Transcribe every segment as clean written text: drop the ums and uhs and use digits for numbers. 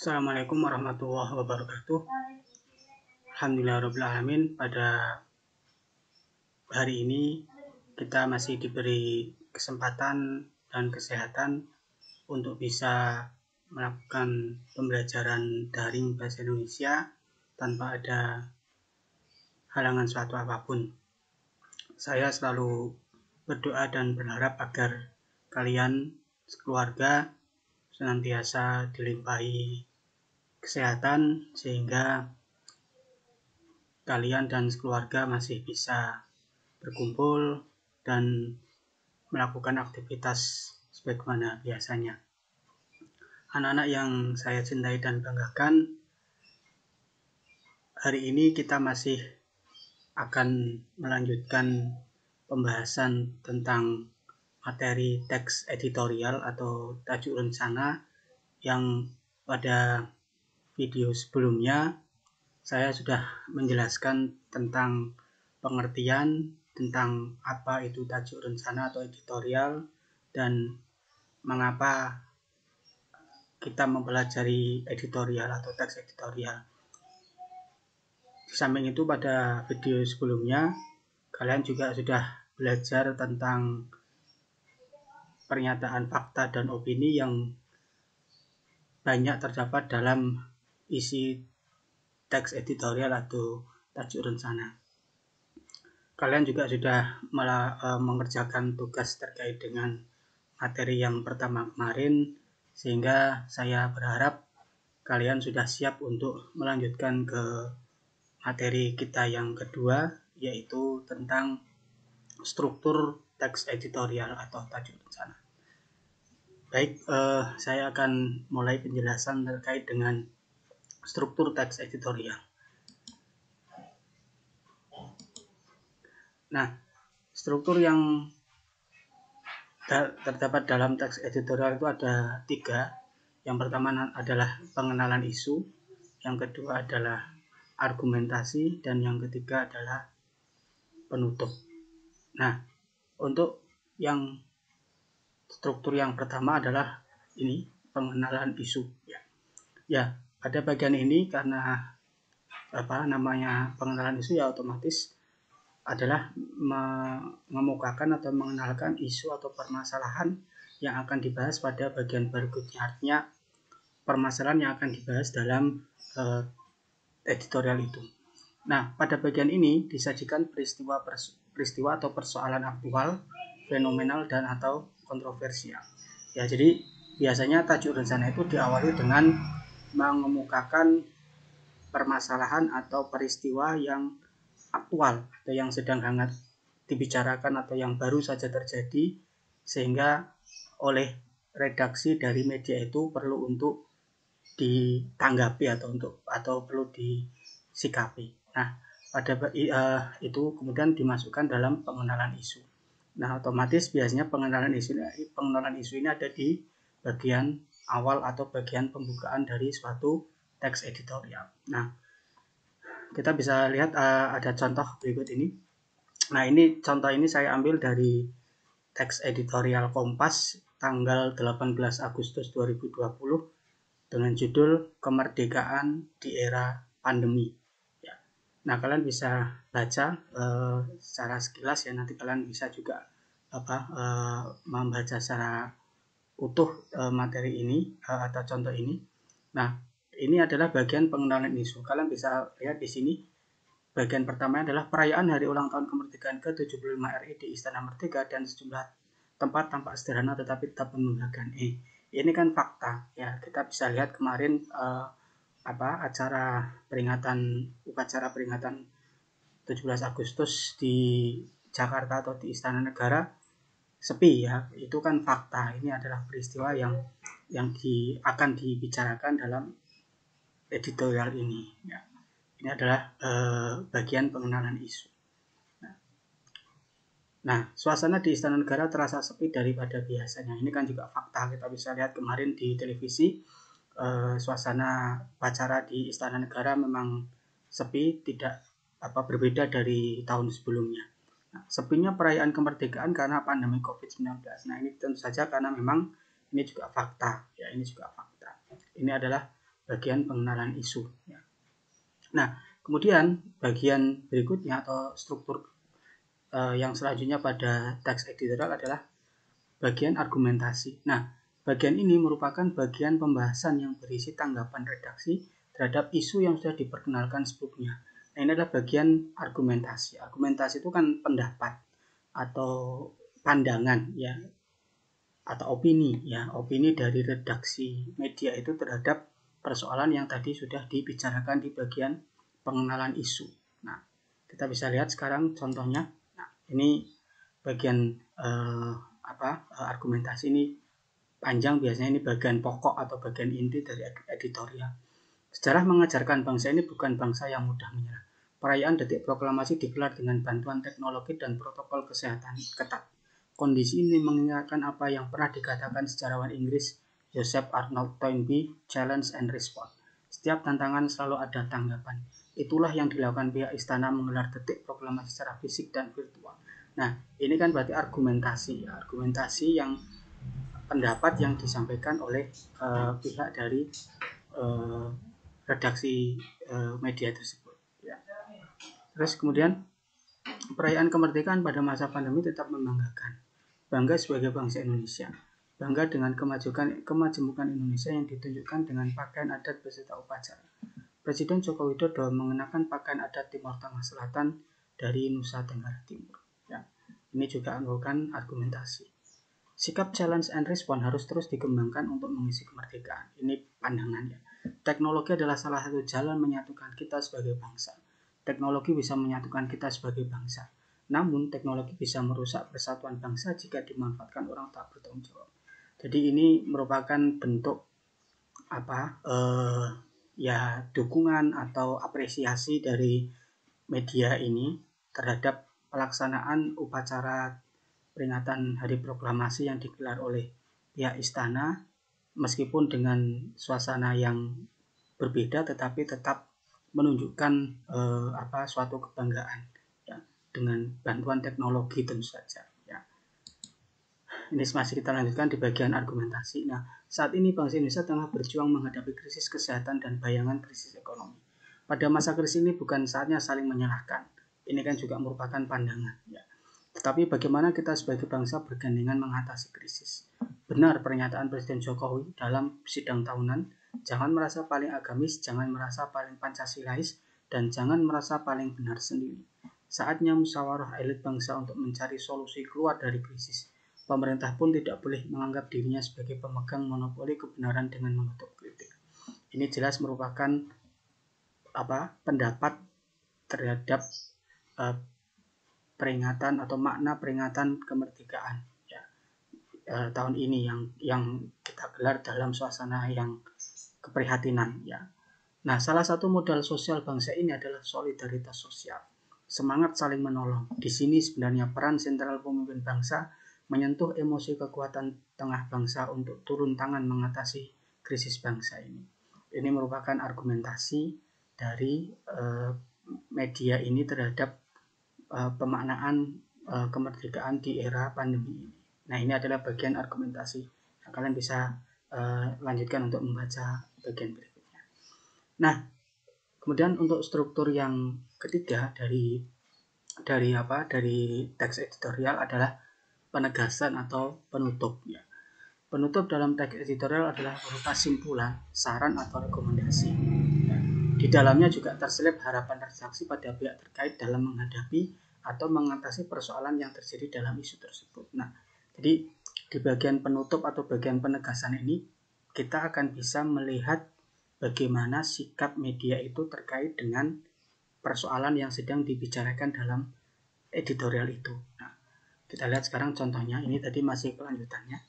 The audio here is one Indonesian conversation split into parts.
Assalamualaikum warahmatullahi wabarakatuh. Alhamdulillahirrahmanirrahim. Pada hari ini kita masih diberi kesempatan dan kesehatan untuk bisa melakukan pembelajaran daring bahasa Indonesia tanpa ada halangan suatu apapun. Saya selalu berdoa dan berharap agar kalian sekeluarga senantiasa dilimpahi kesehatan sehingga kalian dan keluarga masih bisa berkumpul dan melakukan aktivitas sebagaimana biasanya. Anak-anak yang saya cintai dan banggakan, hari ini kita masih akan melanjutkan pembahasan tentang materi teks editorial atau tajuk rencana yang pada video sebelumnya saya sudah menjelaskan tentang pengertian tentang apa itu tajuk rencana atau editorial dan mengapa kita mempelajari editorial atau teks editorial. Di samping itu pada video sebelumnya kalian juga sudah belajar tentang pernyataan fakta dan opini yang banyak terdapat dalam isi teks editorial atau tajuk rencana. Kalian juga sudah mengerjakan tugas terkait dengan materi yang pertama kemarin, sehingga saya berharap kalian sudah siap untuk melanjutkan ke materi kita yang kedua, yaitu tentang struktur teks editorial atau tajuk rencana. Baik, saya akan mulai penjelasan terkait dengan struktur teks editorial. Nah, struktur yang terdapat dalam teks editorial itu ada 3. Yang pertama adalah pengenalan isu, yang kedua adalah argumentasi, dan yang ketiga adalah penutup. Nah, untuk yang struktur yang pertama adalah ini, pengenalan isu. Ya, pada bagian ini karena pengenalan isu ya otomatis adalah mengemukakan atau mengenalkan isu atau permasalahan yang akan dibahas pada bagian berikutnya. Artinya permasalahan yang akan dibahas dalam editorial itu. Nah, pada bagian ini disajikan peristiwa atau persoalan aktual, fenomenal, dan atau kontroversial. Ya, jadi biasanya tajuk rencana itu diawali dengan mengemukakan permasalahan atau peristiwa yang aktual atau yang sedang hangat dibicarakan atau yang baru saja terjadi, sehingga oleh redaksi dari media itu perlu untuk ditanggapi atau perlu disikapi. Nah, pada itu kemudian dimasukkan dalam pengenalan isu. Nah, otomatis biasanya pengenalan isu ini ada di bagian awal atau bagian pembukaan dari suatu teks editorial. Nah, kita bisa lihat ada contoh berikut ini. Nah, ini contoh ini saya ambil dari teks editorial Kompas tanggal 18 Agustus 2020 dengan judul Kemerdekaan di Era Pandemi. Ya. Nah, kalian bisa baca secara sekilas ya, nanti kalian bisa juga membaca secara utuh materi ini atau contoh ini. Nah, ini adalah bagian pengenalan isu. Kalian bisa lihat di sini. Bagian pertama adalah perayaan hari ulang tahun kemerdekaan ke-75 RI di Istana Merdeka dan sejumlah tempat tampak sederhana tetapi tetap membanggakan. Ini kan fakta ya. Kita bisa lihat kemarin upacara peringatan 17 Agustus di Jakarta atau di Istana Negara sepi ya. Itu kan fakta. Ini adalah peristiwa yang akan dibicarakan dalam editorial ini ya. Ini adalah bagian pengenalan isu. Nah, suasana di Istana Negara terasa sepi daripada biasanya. Ini kan juga fakta. Kita bisa lihat kemarin di televisi, suasana acara di Istana Negara memang sepi, tidak berbeda dari tahun sebelumnya. Nah, sepinya perayaan kemerdekaan karena pandemi COVID-19. Nah, ini tentu saja karena memang ini juga fakta. Ya, ini juga fakta. Ini adalah bagian pengenalan isu. Ya. Nah, kemudian bagian berikutnya atau struktur yang selanjutnya pada teks editorial adalah bagian argumentasi. Nah, bagian ini merupakan bagian pembahasan yang berisi tanggapan redaksi terhadap isu yang sudah diperkenalkan sebelumnya. Nah, ini adalah bagian argumentasi. Argumentasi itu kan pendapat atau pandangan ya, atau opini ya, opini dari redaksi media itu terhadap persoalan yang tadi sudah dibicarakan di bagian pengenalan isu. Nah, kita bisa lihat sekarang contohnya. Nah, ini bagian argumentasi ini panjang, biasanya ini bagian pokok atau bagian inti dari editorial. Sejarah mengajarkan bangsa ini bukan bangsa yang mudah menyerah. Perayaan Detik Proklamasi digelar dengan bantuan teknologi dan protokol kesehatan ketat. Kondisi ini mengingatkan apa yang pernah dikatakan sejarawan Inggris Joseph Arnold Toynbee, challenge and response. Setiap tantangan selalu ada tanggapan. Itulah yang dilakukan pihak istana menggelar Detik Proklamasi secara fisik dan virtual. Nah, ini kan berarti argumentasi yang pendapat yang disampaikan oleh pihak dari redaksi media tersebut. Ya. Terus kemudian perayaan kemerdekaan pada masa pandemi tetap membanggakan. Bangga sebagai bangsa Indonesia. Bangga dengan kemajemukan Indonesia yang ditunjukkan dengan pakaian adat beserta upacara. Presiden Joko Widodo mengenakan pakaian adat Timur Tengah Selatan dari Nusa Tenggara Timur. Ya. Ini juga merupakan argumentasi. Sikap challenge and response harus terus dikembangkan untuk mengisi kemerdekaan. Ini pandangannya. Teknologi adalah salah satu jalan menyatukan kita sebagai bangsa. Teknologi bisa menyatukan kita sebagai bangsa. Namun, teknologi bisa merusak persatuan bangsa jika dimanfaatkan orang tak bertanggung jawab. Jadi ini merupakan bentuk dukungan atau apresiasi dari media ini terhadap pelaksanaan upacara peringatan Hari Proklamasi yang digelar oleh pihak istana, meskipun dengan suasana yang berbeda tetapi tetap menunjukkan suatu kebanggaan ya, dengan bantuan teknologi tentu saja ya. Ini masih kita lanjutkan di bagian argumentasi. Nah, saat ini bangsa Indonesia tengah berjuang menghadapi krisis kesehatan dan bayangan krisis ekonomi. Pada masa krisis ini bukan saatnya saling menyalahkan. Ini kan juga merupakan pandangan ya. Tetapi bagaimana kita sebagai bangsa bergandengan mengatasi krisis. Benar pernyataan Presiden Jokowi dalam sidang tahunan, jangan merasa paling agamis, jangan merasa paling Pancasilais, dan jangan merasa paling benar sendiri. Saatnya musyawarah elit bangsa untuk mencari solusi keluar dari krisis. Pemerintah pun tidak boleh menganggap dirinya sebagai pemegang monopoli kebenaran dengan mengutuk kritik. Ini jelas merupakan pendapat terhadap peringatan atau makna peringatan kemerdekaan ya, tahun ini yang kita gelar dalam suasana yang keprihatinan ya. Nah, salah satu modal sosial bangsa ini adalah solidaritas sosial, semangat saling menolong. Di sini sebenarnya peran sentral pemimpin bangsa menyentuh emosi kekuatan tengah bangsa untuk turun tangan mengatasi krisis bangsa ini. Ini merupakan argumentasi dari media ini terhadap pemaknaan kemerdekaan di era pandemi ini. Nah, ini adalah bagian argumentasi. Nah, kalian bisa lanjutkan untuk membaca bagian berikutnya. Nah, kemudian untuk struktur yang ketiga dari teks editorial adalah penegasan atau penutup. Ya. Penutup dalam teks editorial adalah berupa simpulan, saran atau rekomendasi. Ya. Di dalamnya juga terselip harapan redaksi pada pihak terkait dalam menghadapi atau mengatasi persoalan yang terjadi dalam isu tersebut. Nah, jadi di bagian penutup atau bagian penegasan ini kita akan bisa melihat bagaimana sikap media itu terkait dengan persoalan yang sedang dibicarakan dalam editorial itu. Nah, kita lihat sekarang contohnya, ini tadi masih kelanjutannya.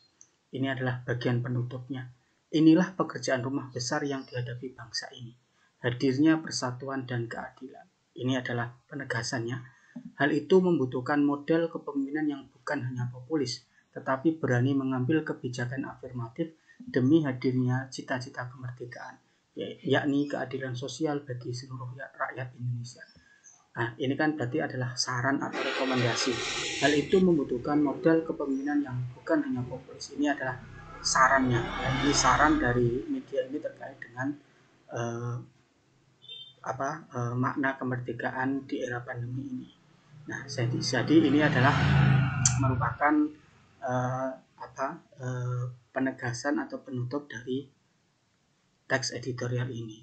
Ini adalah bagian penutupnya. Inilah pekerjaan rumah besar yang dihadapi bangsa ini. Hadirnya persatuan dan keadilan. Ini adalah penegasannya. Hal itu membutuhkan model kepemimpinan yang bukan hanya populis, tetapi berani mengambil kebijakan afirmatif demi hadirnya cita-cita kemerdekaan, yakni keadilan sosial bagi seluruh rakyat Indonesia. Nah, ini kan berarti adalah saran atau rekomendasi. Hal itu membutuhkan model kepemimpinan yang bukan hanya populis. Ini adalah sarannya. Ini saran dari media ini terkait dengan eh, makna kemerdekaan di era pandemi ini. Nah, jadi ini adalah merupakan penegasan atau penutup dari teks editorial ini.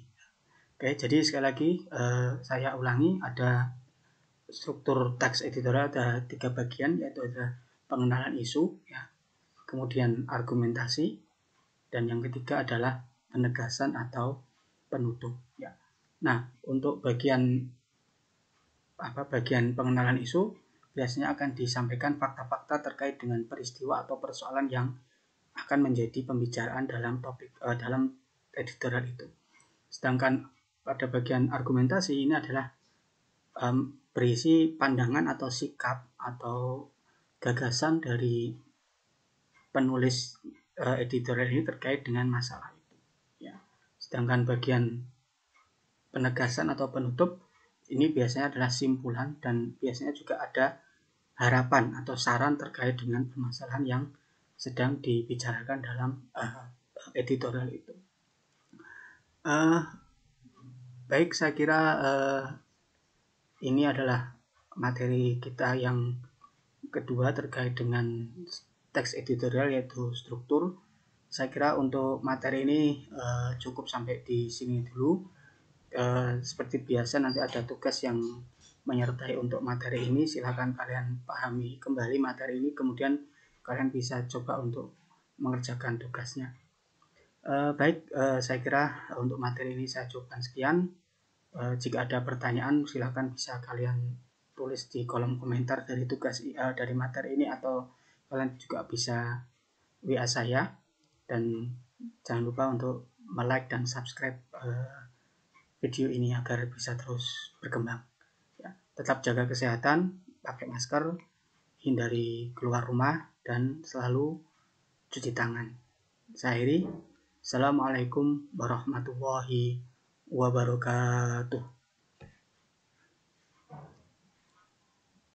Oke, jadi sekali lagi saya ulangi, ada struktur teks editorial ada 3 bagian, yaitu ada pengenalan isu, ya, kemudian argumentasi, dan yang ketiga adalah penegasan atau penutup. Ya. Nah, untuk bagian pengenalan isu biasanya akan disampaikan fakta-fakta terkait dengan peristiwa atau persoalan yang akan menjadi pembicaraan dalam dalam editorial itu. Sedangkan pada bagian argumentasi ini adalah berisi pandangan atau sikap atau gagasan dari penulis editorial ini terkait dengan masalah itu. Ya. Sedangkan bagian penegasan atau penutup ini biasanya adalah simpulan dan biasanya juga ada harapan atau saran terkait dengan permasalahan yang sedang dibicarakan dalam editorial itu. Baik, saya kira ini adalah materi kita yang kedua terkait dengan teks editorial, yaitu struktur. Saya kira untuk materi ini cukup sampai di sini dulu. Seperti biasa nanti ada tugas yang menyertai untuk materi ini. Silakan kalian pahami kembali materi ini, kemudian kalian bisa coba untuk mengerjakan tugasnya. Baik, saya kira untuk materi ini saya cukupkan sekian. Jika ada pertanyaan silakan bisa kalian tulis di kolom komentar dari tugas dari materi ini, atau kalian juga bisa WA saya, dan jangan lupa untuk like dan subscribe video ini agar bisa terus berkembang. Ya, tetap jaga kesehatan, pakai masker, hindari keluar rumah, dan selalu cuci tangan. Saya akhiri. Assalamualaikum warahmatullahi wabarakatuh.